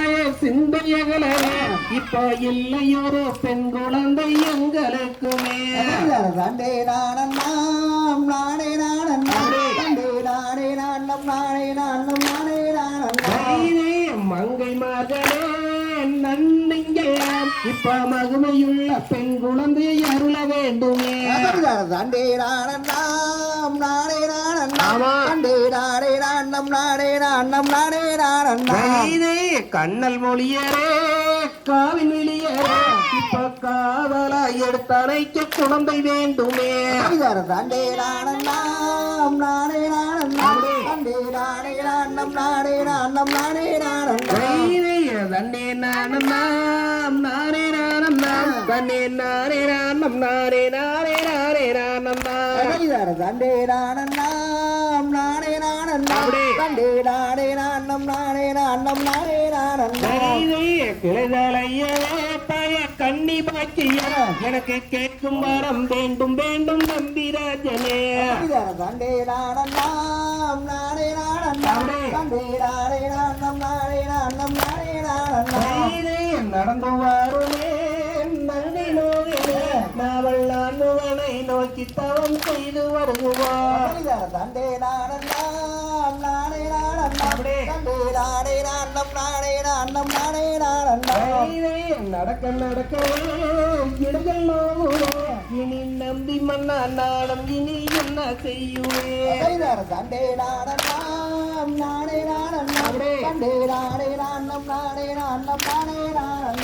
தாய சிந்தையகள இப்ப இல்லையொரு பெண் குழந்தை எங்களுக்குமே தண்டே நாணம் நாடே நாணம் தண்டே நாடே நாணம் நாடே நாணம் நாடே நாணம் மங்கை மகளே நன்னிங்கெல்லாம் இப்ப மகிமையுள்ள பெண் குழந்தையை அருள வேண்டுமே தண்டே நாணம் நாடே நாணம் தண்டே நாடே நாணம் நாடே நாணம் நாடே நாணம் கண்ணல் மொழியரே காவின் வெளியரே இப்ப காவலா எடுத்தனைக்கு குழந்தை வேண்டுமே தண்டே நாணம் நாடே நாணம் தண்டே நாடே நாணம் நாடே நாணம் நாடே நாணம் தன்னே நானம் நாம் நாரே நானம் நாம் தன்னே நாரே நானம் நாரே நாரே நாரே நானம் நாம் தண்டே நாணம் நாடே நாணம் தண்டே நாடே நாணம் நாடே நாணம் நாடே நாணம் கிளைதலையே பய கண்ணி பாக்கிய எனக்கு கேட்கும் வரம் வேண்டும் வேண்டும் நம்பிராஜனே தண்டே நாணம் நாடே நாணம் தண்டே நாடே நாணம் நாடே நாணம் நாடே நாணம் நடந்து வாருமே நன்றி நோகினே நாவல் நான்முகனை நோக்கி தவம் செய்து வருகுவார் தண்டே நாணம் நாடே நாணம் தண்டே நாடே நாணம் நாடே நாணம் நாடே நாணம் நடக்க நடக்க இடங்கள் நோகுவே இனி நம்பி மன்னா நாடம் இனி என்ன செய்யுவே தண்டே நாணம் நாடே நாணம் தண்டே நாடே நாணம் நாடே நாணம் நாடே நாணம்